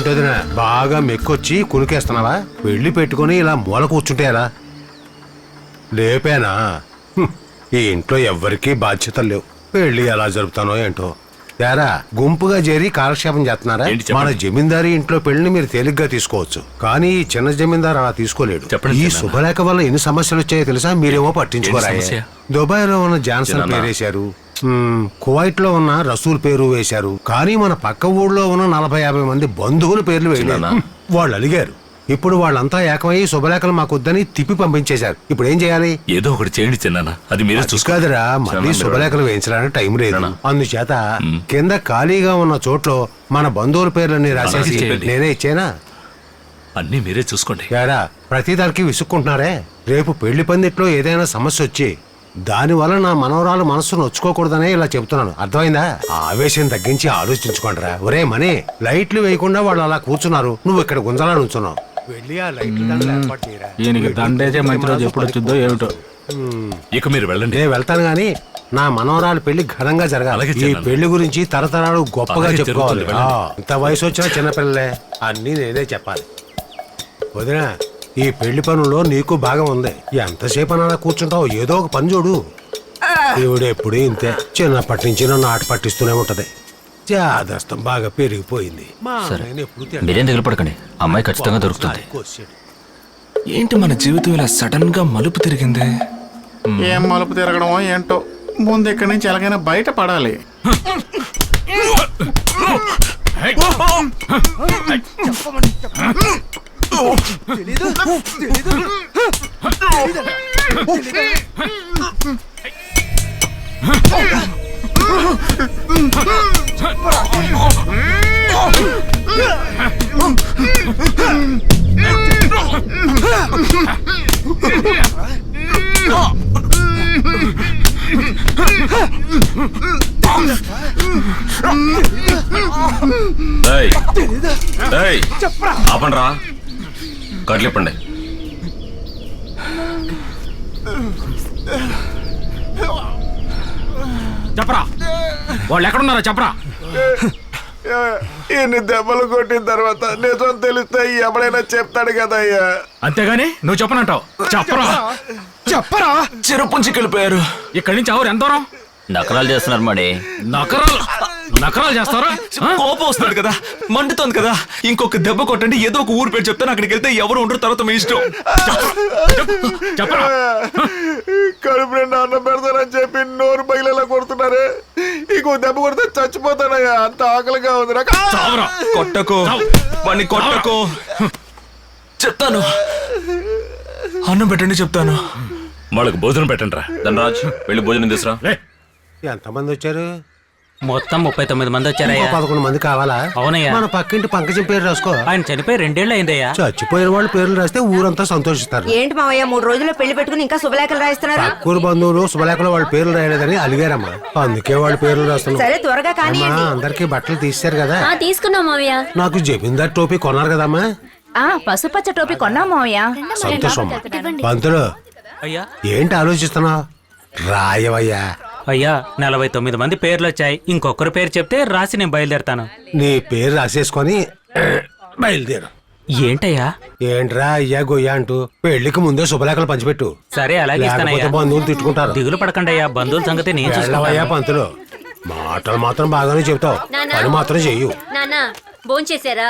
ఏంటోదినా బాగా మెక్కొచ్చి కునికేస్తున్నావా? పెళ్లి పెట్టుకుని ఇలా మూల కూర్చుంటే ఎలా? లేపేనా? ఈ ఇంట్లో ఎవ్వరికీ బాధ్యతలు లేవు. పెళ్లి ఎలా జరుపుతానో ఏంటో. తేరా గుంపుగా చేరి కాలక్షేపం చేస్తున్నారా? మన జమీందారీ ఇంట్లో పెళ్లిని మీరు తేలిగ్గా తీసుకోవచ్చు, కానీ ఈ చిన్న జమీందారు అలా తీసుకోలేడు. ఈ శుభలేఖ వల్ల ఎన్ని సమస్యలు వచ్చాయో తెలుసా? మీరేమో పట్టించుకోరా. దుబాయ్ లో ఉన్న జాన్సన్ పేరేశారు, కువైట్ లో ఉన్న రసూల్ పేరు వేశారు, కానీ మన పక్క ఊళ్ళో ఉన్న 40-50 మంది బంధువుల పేర్లు వేయలేదు. వాళ్ళు అడిగారు. ఇప్పుడు వాళ్ళంతా ఏకమయ్యి శుభలేఖలు మాకొద్దని తిప్పి పంపించేశారు. ఇప్పుడు ఏం చేయాలి? ఏదో ఒకటి చేయండి చిన్న. అది మీరే చూసుకోదురా, మళ్ళీ శుభలేఖలు వేయించడానికి టైం లేదు. అందుచేత కింద ఖాళీగా ఉన్న చోట్లో మన బంధువుల పేర్లన్నీ రాసేసి నేనే ఇచ్చేనా? అన్ని మీరే చూసుకోండి. యారా ప్రతిదానికి విసుక్కుంటున్నారే. రేపు పెళ్లి పందిట్లో ఏదైనా సమస్య వచ్చి దానివల్ల నా మనవరాలు మనస్సు నొచ్చుకోకూడదనే ఇలా చెబుతున్నాను. అర్థమైందా? ఆవేశం తగ్గించి ఆలోచించుకోండిరా. ఒరే మనీ, లైట్లు వేయకుండా వాళ్ళు అలా కూర్చున్నారు, నువ్వు ఇక్కడ గుంజలా నుంచున్నావు. వెళ్ళి ఆ లైట్లు దండలు ఏర్పాటు చేయరా. దండైతే మంచి రోజు ఎప్పుడు వచ్చిందో ఏమిటో. ఇక మీరు వెళ్ళండి. నేను వెళ్తాను గాని నా మనవరాలు పెళ్లి ఘనంగా జరగాలి. ఈ పెళ్లి గురించి తరతరాలు గొప్పగా చెప్పుకోవాలి. ఇంత వయసు వచ్చిన చిన్నపిల్లలే, అన్నీ నేనే చెప్పాలి. వదినా, ఈ పెళ్లి పనుల్లో నీకు భాగం ఉంది. ఎంతసేపు అలా కూర్చుంటావు? ఏదో ఒక పని చూడు. ఈవిడ ఎప్పుడు ఇంతే, చిన్నప్పటి నుంచి నన్ను ఆట పట్టిస్తూనే ఉంటది. జాదస్తం బాగా పెరిగిపోయింది. మీరేం దిగులు పడకండి, అమ్మాయి ఖచ్చితంగా దొరుకుతుంది. ఏంటి మన జీవితం ఇలా సడన్ గా మలుపు తిరిగింది? ఏం మలుపు తిరగడమో ఏంటో. ముందు ఇక్కడి నుంచి ఎలాగైనా బయట పడాలి. ఆపండ్రా, కట్లిప్పండి. చెప్పరా, వాళ్ళు ఎక్కడున్నారా చెప్పరా. ఎన్ని దెబ్బలు కొట్టిన తర్వాత నిజం తెలిస్తే ఎవడైనా చెప్తాడు కదయ్యా. అంతేగాని నువ్వు చెప్పనంటావు. చెప్పరా చెప్పరా. చెరుపుంచి వెళ్ళిపోయారు. ఇక్కడి నుంచి ఎవరు ఎంత దూరం? నకరాలు చేస్తున్నారు మరి. నకరాలు చేస్తారా? కోపం వస్తుంది కదా, మండుతోంది కదా. ఇంకొక దెబ్బ కొట్టండి, ఏదో ఒక ఊరు పేరు చెప్తాను, అక్కడికి వెళ్తే ఎవరు ఉండరు, తర్వాత మీ ఇష్టం. కడుపు నిండా అన్నం పెడతానని చెప్పి నోరు పగిలేలా కొడుతున్నారే. ఇంకో దెబ్బ కొడితే చచ్చిపోతానయ్యా, అంత ఆకలిగా ఉంది. కొట్టకో వాడిని, కొట్టకో. చెప్తాను, అన్నం పెట్టండి చెప్తాను. వాళ్ళకి భోజనం పెట్టండి రా. ధనరాజ్, వెళ్ళి భోజనం తీసురా. ఎంతమంది వచ్చారు? మొత్తం 39 మంది వచ్చారయ్యా. 11 మంది కావాలా? అవునయ్యా. మన పక్కింటి పంకజం పేరు రాసుకో. ఆయన చనిపోయి 2 ఏళ్ళు అయిందయ్యా. చచ్చిపోయిన వాళ్ళ పేర్లు రాస్తే ఊరంతా సంతోషిస్తారు. ఏంటి మావయ్య 3 రోజుల్లో పెళ్లి పెట్టుకుని ఇంకా శుభలేఖలు రాయిస్తున్నారు? పక్కూరు బంధువులు శుభలేఖలు వాళ్ళ పేర్లు రాయలేదని అలిగారమ్మా, అందుకే వాళ్ళ పేర్లు రాస్తున్నారు. సరే త్వరగా కానీ. అందరికి బట్టలు తీశారు కదా? తీసుకున్నాం మావయ్య. నాకు జమీందార్ టోపీ కొన్నారు కదమ్మా? పసుపచ్చ టోపీ కొన్నాం మావయ్య. సంతోషం. పంతులు, అయ్యా ఏంటి ఆలోచిస్తున్నావు? రాయవయ్యా. అయ్యా 49 మంది పేర్లు వచ్చాయి. ఇంకొకరి పేరు చెప్తే రాసి నేను బయలుదేరతాను. నీ పేరు రాసేసుకొని బయలుదేరు. ఏంటయ్యా? ఏంట్రా అయ్యా గొయ్యా అంటూ పెళ్లికి ముందే శుభలేఖలు పంచిపెట్టు. సరే అలాగే ఇస్తానయ్యా. బంధువులు తిట్టుకుంటారు. దిగులు పడకండి అయ్యా, బంధువుల సంగతి నేను చూసుకుంటానయ్యా. పంతులు, మాటలు మాత్రం బాగానే చెప్తావు, పని మాత్రం చెయ్యు. నాన్న భోంచేశారా?